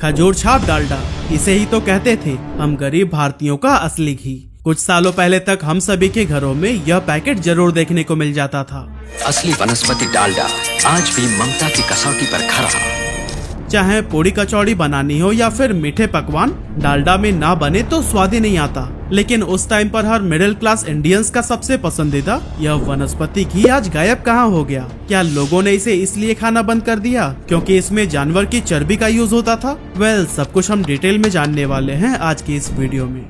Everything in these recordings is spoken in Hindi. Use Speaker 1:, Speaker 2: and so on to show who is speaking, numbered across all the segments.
Speaker 1: खजूर छाप डालडा, इसे ही तो कहते थे हम गरीब भारतीयों का असली घी। कुछ सालों पहले तक हम सभी के घरों में यह पैकेट जरूर देखने को मिल जाता था।
Speaker 2: असली वनस्पति डालडा आज भी ममता की कसौटी पर खरा।
Speaker 1: चाहे पूरी कचौड़ी बनानी हो या फिर मीठे पकवान, डालडा में ना बने तो स्वाद ही नहीं आता। लेकिन उस टाइम पर हर मिडिल क्लास इंडियंस का सबसे पसंदीदा यह वनस्पति घी आज गायब कहाँ हो गया? क्या लोगों ने इसे इसलिए खाना बंद कर दिया क्योंकि इसमें जानवर की चर्बी का यूज होता था? सब कुछ हम डिटेल में जानने वाले हैं आज की इस वीडियो में।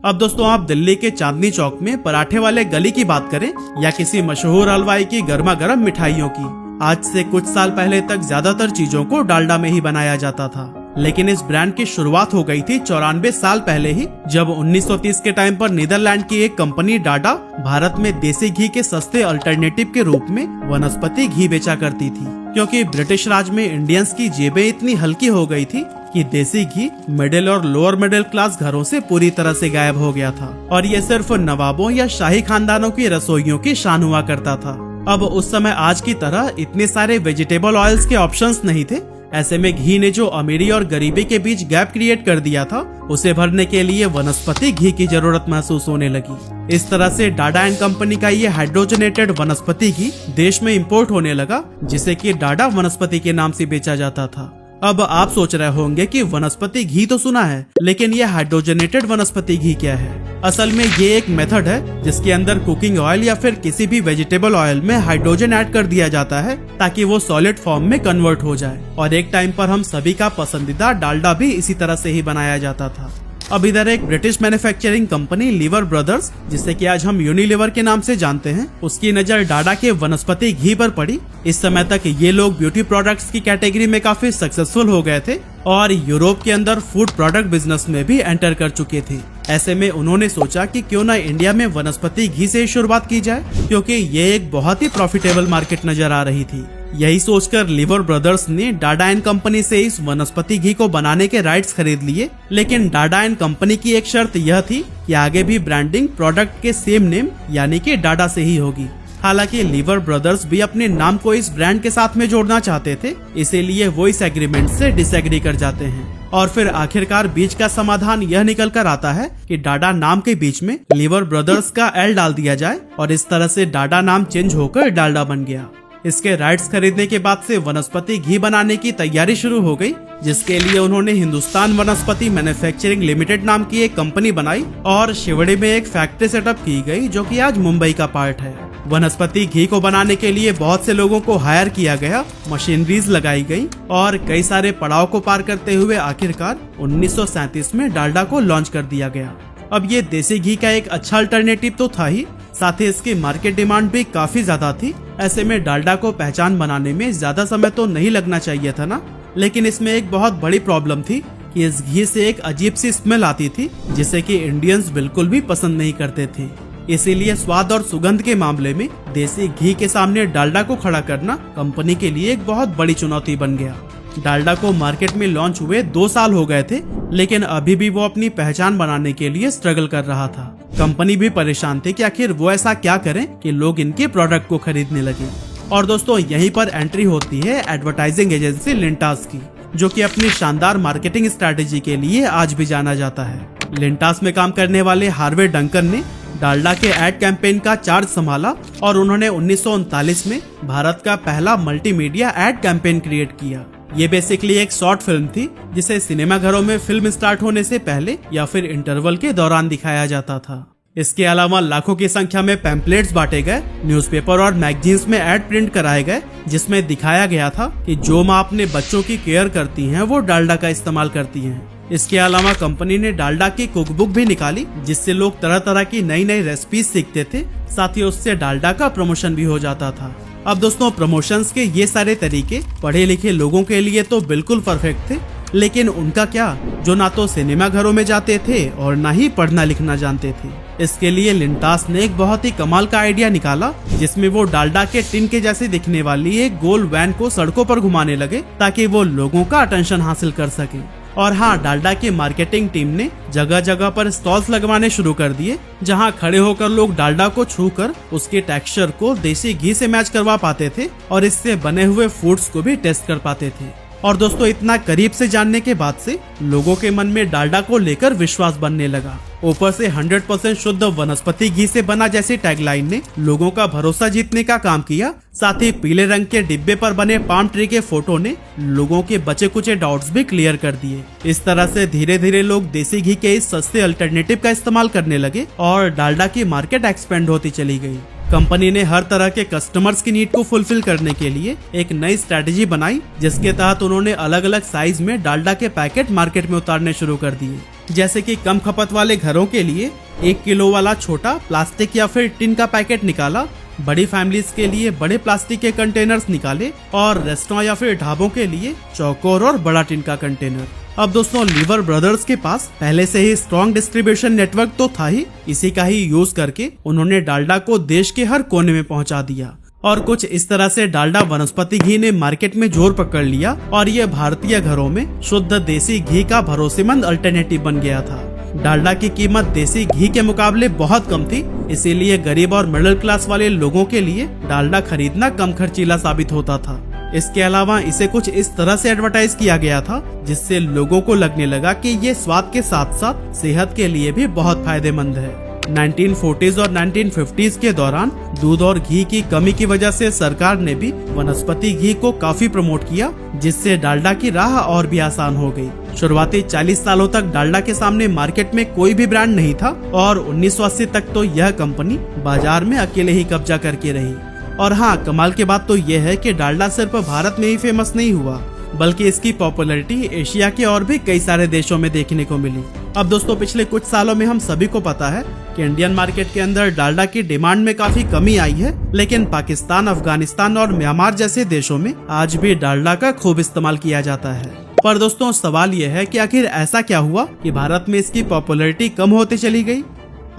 Speaker 1: अब दोस्तों, आप दिल्ली के चांदनी चौक में पराठे वाले गली की बात करें या किसी मशहूर हलवाई की गर्मा गर्म मिठाइयों की, आज से कुछ साल पहले तक ज्यादातर चीजों को डालडा में ही बनाया जाता था। लेकिन इस ब्रांड की शुरुआत हो गई थी 94 साल पहले ही, जब 1930 के टाइम पर नीदरलैंड की एक कंपनी डाडा भारत में देसी घी के सस्ते अल्टरनेटिव के रूप में वनस्पति घी बेचा करती थी। क्योंकि ब्रिटिश राज में इंडियंस की जेबें इतनी हल्की हो गई थी कि देसी घी मिडिल और लोअर मिडिल क्लास घरों से पूरी तरह से गायब हो गया था और ये सिर्फ नवाबों या शाही खानदानों की रसोइयों की शान हुआ करता था। अब उस समय आज की तरह इतने सारे वेजिटेबल ऑयल्स के ऑप्शंस नहीं थे। ऐसे में घी ने जो अमीरी और गरीबी के बीच गैप क्रिएट कर दिया था, उसे भरने के लिए वनस्पति घी की जरूरत महसूस होने लगी। इस तरह से डाडा एंड कंपनी का ये हाइड्रोजनेटेड वनस्पति घी देश में इंपोर्ट होने लगा, जिसे कि डाडा वनस्पति के नाम से बेचा जाता था। अब आप सोच रहे होंगे कि वनस्पति घी तो सुना है, लेकिन ये हाइड्रोजनेटेड वनस्पति घी क्या है? असल में ये एक मेथड है जिसके अंदर कुकिंग ऑयल या फिर किसी भी वेजिटेबल ऑयल में हाइड्रोजन ऐड कर दिया जाता है ताकि वो सॉलिड फॉर्म में कन्वर्ट हो जाए। और एक टाइम पर हम सभी का पसंदीदा डालडा भी इसी तरह से ही बनाया जाता था। अब इधर एक British manufacturing company liver brothers, जिसे कि आज हम यूनिलीवर के नाम से जानते हैं, उसकी नजर डाडा के वनस्पति घी पर पड़ी। इस समय तक ये लोग ब्यूटी प्रोडक्ट्स की कैटेगरी में काफी सक्सेसफुल हो गए थे और यूरोप के अंदर फूड प्रोडक्ट बिजनेस में भी एंटर कर चुके थे। ऐसे में उन्होंने सोचा कि क्यों ना इंडिया में वनस्पति घी से शुरुआत की जाए, क्योंकि ये एक बहुत ही प्रॉफिटेबल मार्केट नजर आ रही थी। यही सोचकर लीवर ब्रदर्स ने डाडा एंड कंपनी से इस वनस्पति घी को बनाने के राइट्स खरीद लिए। लेकिन डाडा एंड कंपनी की एक शर्त यह थी कि आगे भी ब्रांडिंग प्रोडक्ट के सेम नेम यानी कि डाडा से ही होगी। हालांकि लीवर ब्रदर्स भी अपने नाम को इस ब्रांड के साथ में जोड़ना चाहते थे, इसीलिए वो इस एग्रीमेंट से डिसएग्री कर जाते हैं। और फिर आखिरकार बीच का समाधान यह निकल कर आता है कि डाडा नाम के बीच में लीवर ब्रदर्स का एल डाल दिया जाए और इस तरह से डाडा नाम चेंज होकर डालडा बन गया। इसके राइट्स खरीदने के बाद से वनस्पति घी बनाने की तैयारी शुरू हो गई, जिसके लिए उन्होंने हिंदुस्तान वनस्पति मैन्युफैक्चरिंग लिमिटेड नाम की एक कंपनी बनाई और शिवड़ी में एक फैक्ट्री सेटअप की गई, जो कि आज मुंबई का पार्ट है। वनस्पति घी को बनाने के लिए बहुत से लोगों को हायर किया गया, मशीनरीज लगाई गई और कई सारे पड़ाव को पार करते हुए आखिरकार 1937 में डालडा को लॉन्च कर दिया गया। अब ये देसी घी का एक अच्छा अल्टरनेटिव तो था ही, साथ ही इसकी मार्केट डिमांड भी काफी ज्यादा थी। ऐसे में डालडा को पहचान बनाने में ज्यादा समय तो नहीं लगना चाहिए था ना। लेकिन इसमें एक बहुत बड़ी प्रॉब्लम थी कि इस घी से एक अजीब सी स्मेल आती थी, जिसे कि इंडियंस बिल्कुल भी पसंद नहीं करते थे। इसीलिए स्वाद और सुगंध के मामले में देसी घी के सामने डालडा को खड़ा करना कंपनी के लिए एक बहुत बड़ी चुनौती बन गया। डालडा को मार्केट में लॉन्च हुए 2 साल हो गए थे, लेकिन अभी भी वो अपनी पहचान बनाने के लिए स्ट्रगल कर रहा था। कंपनी भी परेशान थी कि आखिर वो ऐसा क्या करें कि लोग इनके प्रोडक्ट को खरीदने लगे। और दोस्तों, यहीं पर एंट्री होती है एडवर्टाइजिंग एजेंसी लिंटास की, जो कि अपनी शानदार मार्केटिंग स्ट्रैटेजी के लिए आज भी जाना जाता है। लिंटास में काम करने वाले हार्वे डंकन ने डालडा के एड कैंपेन का चार्ज संभाला और उन्होंने 1939 में भारत का पहला मल्टीमीडिया एड कैंपेन क्रिएट किया। ये बेसिकली एक शॉर्ट फिल्म थी जिसे सिनेमा घरों में फिल्म स्टार्ट होने से पहले या फिर इंटरवल के दौरान दिखाया जाता था। इसके अलावा लाखों की संख्या में पैम्पलेट्स बांटे गए, न्यूज़पेपर और मैगजीन्स में एड प्रिंट कराए गए, जिसमें दिखाया गया था कि जो माँ अपने बच्चों की केयर करती हैं वो डालडा का इस्तेमाल करती हैं। इसके अलावा कंपनी ने डालडा की कुकबुक भी निकाली, जिससे लोग तरह तरह की नई नई रेसिपीज सीखते थे। साथ ही उससे डालडा का प्रमोशन भी हो जाता था। अब दोस्तों, प्रमोशंस के ये सारे तरीके पढ़े लिखे लोगों के लिए तो बिल्कुल परफेक्ट थे, लेकिन उनका क्या, जो ना तो सिनेमा घरों में जाते थे और ना ही पढ़ना लिखना जानते थे। इसके लिए लिंटास ने एक बहुत ही कमाल का आइडिया निकाला, जिसमें वो डालडा के टिन के जैसे दिखने वाली एक गोल वैन को सड़कों पर घुमाने लगे ताकि वो लोगों का अटेंशन हासिल कर सके। और हाँ, डालडा की मार्केटिंग टीम ने जगह जगह पर स्टॉल्स लगवाने शुरू कर दिए, जहाँ खड़े होकर लोग डालडा को छूकर उसके टेक्सचर को देसी घी से मैच करवा पाते थे और इससे बने हुए फूड्स को भी टेस्ट कर पाते थे। और दोस्तों इतना करीब से जानने के बाद से लोगों के मन में डालडा को लेकर विश्वास बनने लगा। ऊपर से 100% शुद्ध वनस्पति घी से बना जैसी टैगलाइन ने लोगों का भरोसा जीतने का काम किया। साथ ही पीले रंग के डिब्बे पर बने पाम ट्री के फोटो ने लोगों के बचे कुचे डाउट्स भी क्लियर कर दिए। इस तरह से धीरे धीरे लोग देसी घी के इस सस्ते अल्टरनेटिव का इस्तेमाल करने लगे और डालडा की मार्केट एक्सपेंड होती चली गई। कंपनी ने हर तरह के कस्टमर्स की नीड को फुलफिल करने के लिए एक नई स्ट्रेटेजी बनाई, जिसके तहत उन्होंने अलग अलग साइज में डालडा के पैकेट मार्केट में उतारने शुरू कर दिए। जैसे कि कम खपत वाले घरों के लिए 1 किलो वाला छोटा प्लास्टिक या फिर टिन का पैकेट निकाला, बड़ी फैमिलीज के लिए बड़े प्लास्टिक के कंटेनर्स निकाले और रेस्टोरेंट या फिर ढाबों के लिए चौकोर और बड़ा टिन का कंटेनर। अब दोस्तों लीवर ब्रदर्स के पास पहले से ही स्ट्रॉन्ग डिस्ट्रीब्यूशन नेटवर्क तो था ही, इसी का ही यूज करके उन्होंने डालडा को देश के हर कोने में पहुंचा दिया। और कुछ इस तरह से डालडा वनस्पति घी ने मार्केट में जोर पकड़ लिया और ये भारतीय घरों में शुद्ध देसी घी का भरोसेमंद अल्टरनेटिव बन गया था। डालडा की कीमत देसी घी के मुकाबले बहुत कम थी, इसीलिए गरीब और मिडिल क्लास वाले लोगों के लिए डालडा खरीदना कम खर्चीला साबित होता था। इसके अलावा इसे कुछ इस तरह से एडवर्टाइज किया गया था जिससे लोगों को लगने लगा कि ये स्वाद के साथ साथ सेहत के लिए भी बहुत फायदेमंद है। 1940s और 1950s के दौरान दूध और घी की कमी की वजह से सरकार ने भी वनस्पति घी को काफी प्रमोट किया, जिससे डालडा की राह और भी आसान हो गई। शुरुआती 40 सालों तक डालडा के सामने मार्केट में कोई भी ब्रांड नहीं था और 1980 तक तो यह कंपनी बाजार में अकेले ही कब्जा करके रही। और हाँ, कमाल की बात तो यह है कि डालडा सिर्फ भारत में ही फेमस नहीं हुआ, बल्कि इसकी पॉपुलैरिटी एशिया के और भी कई सारे देशों में देखने को मिली। अब दोस्तों पिछले कुछ सालों में हम सभी को पता है कि इंडियन मार्केट के अंदर डालडा की डिमांड में काफी कमी आई है, लेकिन पाकिस्तान, अफगानिस्तान और म्यांमार जैसे देशों में आज भी डालडा का खूब इस्तेमाल किया जाता है। पर दोस्तों सवाल यह है कि आखिर ऐसा क्या हुआ कि भारत में इसकी पॉपुलैरिटी कम होती चली गई।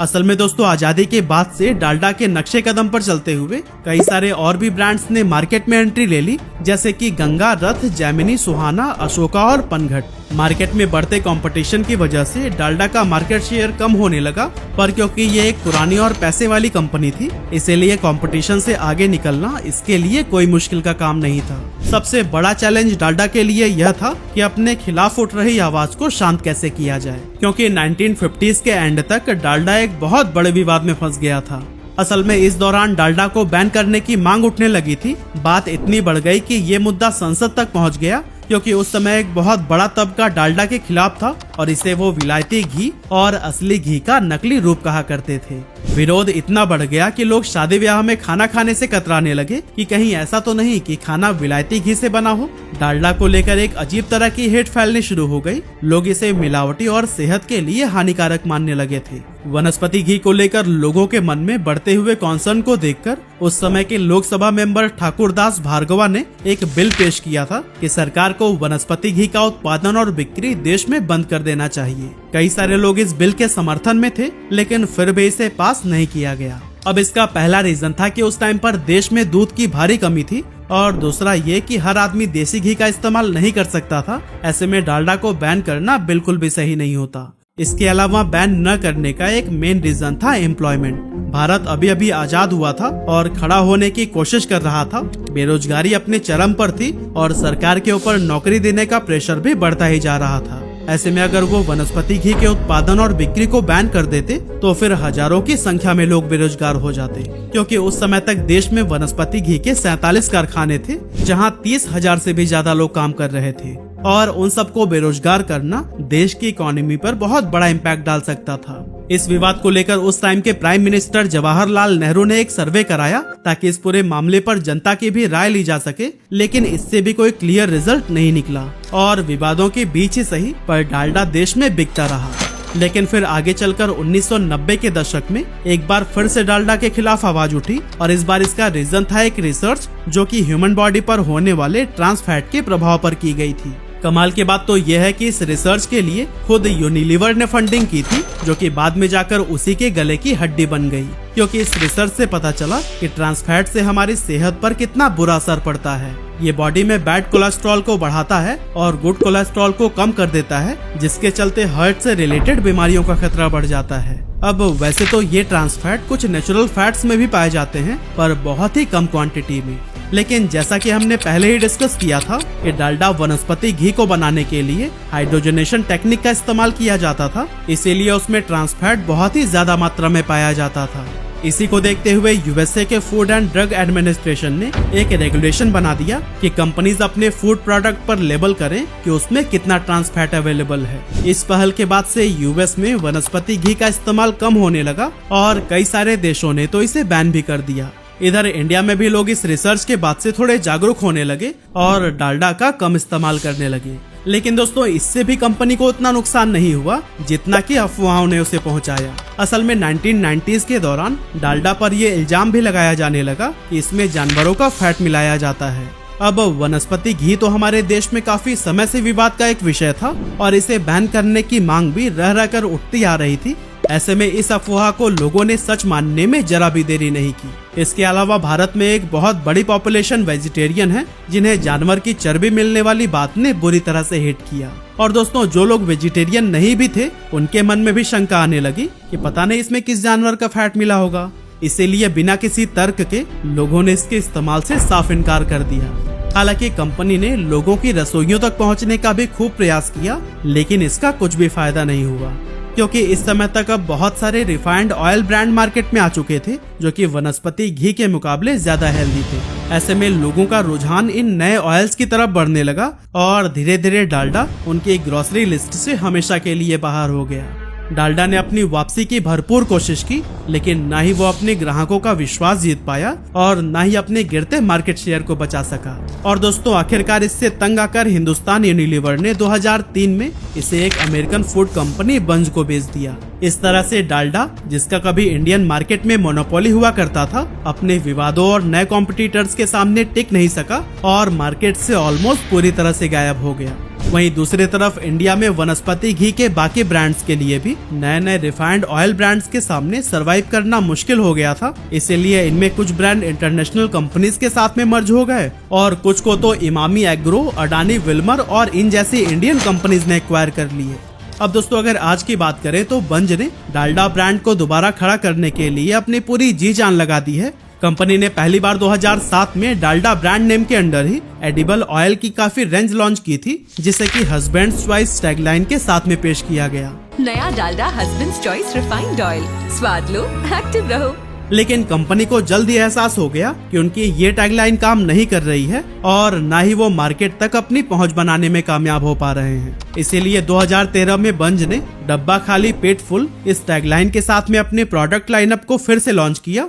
Speaker 1: असल में दोस्तों आजादी के बाद से डालडा के नक्शे कदम पर चलते हुए कई सारे और भी ब्रांड्स ने मार्केट में एंट्री ले ली, जैसे कि गंगा, रथ, जैमिनी, सुहाना, अशोका और पनघट। मार्केट में बढ़ते कंपटीशन की वजह से डालडा का मार्केट शेयर कम होने लगा, पर क्योंकि ये एक पुरानी और पैसे वाली कंपनी थी, इसीलिए कंपटीशन से आगे निकलना इसके लिए कोई मुश्किल का काम नहीं था। सबसे बड़ा चैलेंज डालडा के लिए यह था कि अपने खिलाफ उठ रही आवाज को शांत कैसे किया जाए, क्योंकि 1950s के एंड तक डालडा एक बहुत बड़े विवाद में फंस गया था। असल में इस दौरान डालडा को बैन करने की मांग उठने लगी थी। बात इतनी बढ़ गई कि ये मुद्दा संसद तक पहुंच गया, क्योंकि उस समय एक बहुत बड़ा तबका डालडा के खिलाफ था और इसे वो विलायती घी और असली घी का नकली रूप कहा करते थे। विरोध इतना बढ़ गया कि लोग शादी ब्याह में खाना खाने से कतराने लगे कि कहीं ऐसा तो नहीं कि खाना विलायती घी से बना हो। डालडा को लेकर एक अजीब तरह की हेट फैलने शुरू हो गई। लोग इसे मिलावटी और सेहत के लिए हानिकारक मानने लगे थे। वनस्पति घी को लेकर लोगों के मन में बढ़ते हुए कॉन्सर्न को देखकर उस समय के लोकसभा मेंबर ठाकुरदास भार्गवा ने एक बिल पेश किया था कि सरकार को वनस्पति घी का उत्पादन और बिक्री देश में बंद कर देना चाहिए। कई सारे लोग इस बिल के समर्थन में थे, लेकिन फिर भी इसे पास नहीं किया गया। अब इसका पहला रीजन था कि उस टाइम पर देश में दूध की भारी कमी थी, और दूसरा ये कि हर आदमी देसी घी का इस्तेमाल नहीं कर सकता था। ऐसे में डालडा को बैन करना बिल्कुल भी सही नहीं होता। इसके अलावा बैन न करने का एक मेन रीजन था एम्प्लॉयमेंट। भारत अभी अभी आजाद हुआ था और खड़ा होने की कोशिश कर रहा था। बेरोजगारी अपने चरम पर थी और सरकार के ऊपर नौकरी देने का प्रेशर भी बढ़ता ही जा रहा था। ऐसे में अगर वो वनस्पति घी के उत्पादन और बिक्री को बैन कर देते तो फिर हजारों की संख्या में लोग बेरोजगार हो जाते, क्योंकि उस समय तक देश में वनस्पति घी के 47 कारखाने थे, जहां 30,000 से भी ज्यादा लोग काम कर रहे थे, और उन सबको बेरोजगार करना देश की इकोनॉमी पर बहुत बड़ा इम्पैक्ट डाल सकता था। इस विवाद को लेकर उस टाइम के प्राइम मिनिस्टर जवाहरलाल नेहरू ने एक सर्वे कराया ताकि इस पूरे मामले पर जनता की भी राय ली जा सके, लेकिन इससे भी कोई क्लियर रिजल्ट नहीं निकला और विवादों के बीच ही सही पर डालडा देश में बिकता रहा। लेकिन फिर आगे चलकर 1990 के दशक में एक बार फिर से डालडा के खिलाफ आवाज उठी, और इस बार इसका रीजन था एक रिसर्च जो कि ह्यूमन बॉडी पर होने वाले ट्रांस फैट के प्रभाव पर की गई थी। कमाल की बात तो यह है कि इस रिसर्च के लिए खुद यूनिलीवर ने फंडिंग की थी, जो कि बाद में जाकर उसी के गले की हड्डी बन गई, क्योंकि इस रिसर्च से पता चला कि ट्रांस फैट से हमारी सेहत पर कितना बुरा असर पड़ता है। ये बॉडी में बैड कोलेस्ट्रॉल को बढ़ाता है और गुड कोलेस्ट्रॉल को कम कर देता है, जिसके चलते हार्ट से रिलेटेड बीमारियों का खतरा बढ़ जाता है। अब वैसे तो ये ट्रांस फैट कुछ नेचुरल फैट्स में भी पाए जाते हैं, पर बहुत ही कम क्वांटिटी में। लेकिन जैसा कि हमने पहले ही डिस्कस किया था कि डालडा वनस्पति घी को बनाने के लिए हाइड्रोजनेशन टेक्निक का इस्तेमाल किया जाता था, इसीलिए उसमें ट्रांस फैट बहुत ही ज्यादा मात्रा में पाया जाता था। इसी को देखते हुए यूएसए के फूड एंड ड्रग एडमिनिस्ट्रेशन ने एक रेगुलेशन बना दिया कि कंपनीज अपने फूड प्रोडक्ट पर लेबल करें कि उसमें कितना ट्रांस फैट अवेलेबल है। इस पहल के बाद से यूएस में वनस्पति घी का इस्तेमाल कम होने लगा और कई सारे देशों ने तो इसे बैन भी कर दिया। इधर इंडिया में भी लोग इस रिसर्च के बाद से थोड़े जागरूक होने लगे और डालडा का कम इस्तेमाल करने लगे। लेकिन दोस्तों, इससे भी कंपनी को उतना नुकसान नहीं हुआ जितना कि अफवाहों ने उसे पहुंचाया। असल में 1990s के दौरान डालडा पर यह इल्जाम भी लगाया जाने लगा कि इसमें जानवरों का फैट मिलाया जाता है। अब वनस्पति घी तो हमारे देश में काफी समय से विवाद का एक विषय था और इसे बैन करने की मांग भी रह रहकर उठती आ रही थी। ऐसे में इस अफवाह को लोगों ने सच मानने में जरा भी देरी नहीं की। इसके अलावा भारत में एक बहुत बड़ी पॉपुलेशन वेजिटेरियन है, जिन्हें जानवर की चर्बी मिलने वाली बात ने बुरी तरह से हिट किया। और दोस्तों, जो लोग वेजिटेरियन नहीं भी थे, उनके मन में भी शंका आने लगी कि पता नहीं इसमें किस जानवर का फैट मिला होगा। इसीलिए बिना किसी तर्क के लोगों ने इसके इस्तेमाल से साफ इनकार कर दिया। हालांकि कंपनी ने लोगों की रसोइयों तक पहुंचने का भी खूब प्रयास किया, लेकिन इसका कुछ भी फायदा नहीं हुआ, क्योंकि इस समय तक अब बहुत सारे रिफाइंड ऑयल ब्रांड मार्केट में आ चुके थे जो कि वनस्पति घी के मुकाबले ज्यादा हेल्दी थे। ऐसे में लोगों का रुझान इन नए ऑयल्स की तरफ बढ़ने लगा और धीरे धीरे डालडा उनकी ग्रोसरी लिस्ट से हमेशा के लिए बाहर हो गया। डालडा ने अपनी वापसी की भरपूर कोशिश की, लेकिन न ही वो अपने ग्राहकों का विश्वास जीत पाया और न ही अपने गिरते मार्केट शेयर को बचा सका। और दोस्तों, आखिरकार इससे तंग आकर हिंदुस्तान यूनिलीवर ने 2003 में इसे एक अमेरिकन फूड कंपनी बंज को बेच दिया। इस तरह से डालडा, जिसका कभी इंडियन मार्केट में मोनोपोली हुआ करता था, अपने विवादों और नए कॉम्पिटिटर्स के सामने टिक नहीं सका और मार्केट से ऑलमोस्ट पूरी तरह से गायब हो गया। वहीं दूसरी तरफ इंडिया में वनस्पति घी के बाकी ब्रांड्स के लिए भी नए नए रिफाइंड ऑयल ब्रांड्स के सामने सरवाइव करना मुश्किल हो गया था। इसीलिए इनमें कुछ ब्रांड इंटरनेशनल कंपनीज के साथ में मर्ज हो गए और कुछ को तो इमामी एग्रो, अडानी विल्मर और इन जैसी इंडियन कंपनीज ने एक्वायर कर लिए। अब दोस्तों, अगर आज की बात करें तो बंज ने डालडा ब्रांड को दोबारा खड़ा करने के लिए अपनी पूरी जी जान लगा दी है। कंपनी ने पहली बार 2007 में डालडा ब्रांड नेम के अंडर ही एडिबल ऑयल की काफी रेंज लॉन्च की थी, जिसे कि हस्बैंड्स चॉइस टैगलाइन के साथ में पेश किया गया।
Speaker 3: नया Dalda husband's choice refined oil, स्वाद लो, एक्टिव रहो।
Speaker 1: लेकिन कंपनी को जल्द ही एहसास हो गया कि उनकी ये टैगलाइन काम नहीं कर रही है और न ही वो मार्केट तक अपनी पहुंच बनाने में कामयाब हो पा रहे हैं। इसीलिए 2013 में बंज ने डब्बा खाली पेट फुल इस टैगलाइन के साथ में अपने प्रोडक्ट लाइनअप को फिर से लॉन्च किया।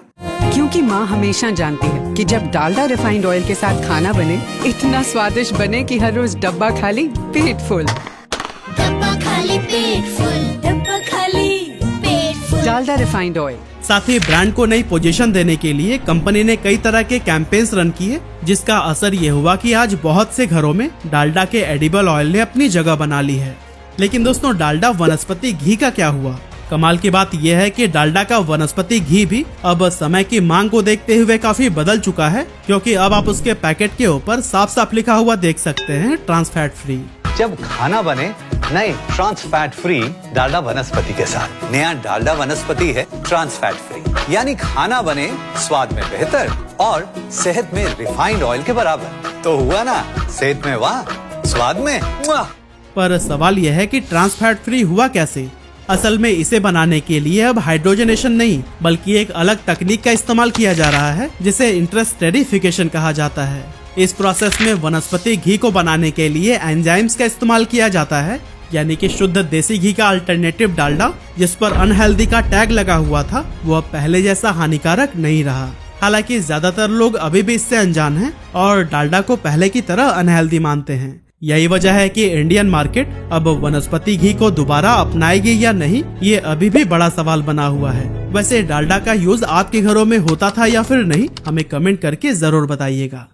Speaker 4: क्योंकि माँ हमेशा जानती है कि जब डालडा रिफाइंड ऑयल के साथ खाना बने, इतना स्वादिष्ट बने कि हर रोज डब्बा खाली पेट फुल।
Speaker 5: डब्बा खाली पेट फुल, डब्बा खाली पेट फुल।
Speaker 4: Dalda refined oil.
Speaker 1: साथ ही ब्रांड को नई पोजीशन देने के लिए कंपनी ने कई तरह के कैंपेन्स रन किए, जिसका असर ये हुआ कि आज बहुत से घरों में डालडा के एडिबल ऑयल ने अपनी जगह बना ली है। लेकिन दोस्तों, डालडा वनस्पति घी का क्या हुआ? कमाल की बात यह है कि डालडा का वनस्पति घी भी अब समय की मांग को देखते हुए काफी बदल चुका है, क्योंकि अब आप उसके पैकेट के ऊपर साफ साफ लिखा हुआ देख सकते हैं, ट्रांस फैट फ्री।
Speaker 6: जब खाना बने नए ट्रांस फैट फ्री डालडा वनस्पति के साथ। नया डालडा वनस्पति है ट्रांस फैट फ्री, यानी खाना बने स्वाद में बेहतर और सेहत में रिफाइंड ऑयल के बराबर। तो हुआ ना, सेहत में वाह, स्वाद में मुआ।
Speaker 1: पर सवाल यह है कि ट्रांस फैट फ्री हुआ कैसे? असल में इसे बनाने के लिए अब हाइड्रोजनेशन नहीं, बल्कि एक अलग तकनीक का इस्तेमाल किया जा रहा है, जिसे इंटरस्टेरिफिकेशन कहा जाता है। इस प्रोसेस में वनस्पति घी को बनाने के लिए एंजाइम्स का इस्तेमाल किया जाता है, यानी कि शुद्ध देसी घी का अल्टरनेटिव डालडा, जिस पर अनहेल्दी का टैग लगा हुआ था, वो अब पहले जैसा हानिकारक नहीं रहा। हालांकि ज्यादातर लोग अभी भी इससे अनजान हैं और डालडा को पहले की तरह अनहेल्दी मानते हैं। यही वजह है कि इंडियन मार्केट अब वनस्पति घी को दोबारा अपनाएगी या नहीं, ये अभी भी बड़ा सवाल बना हुआ है। वैसे डालडा का यूज आपके घरों में होता था या फिर नहीं, हमें कमेंट करके जरूर बताइएगा।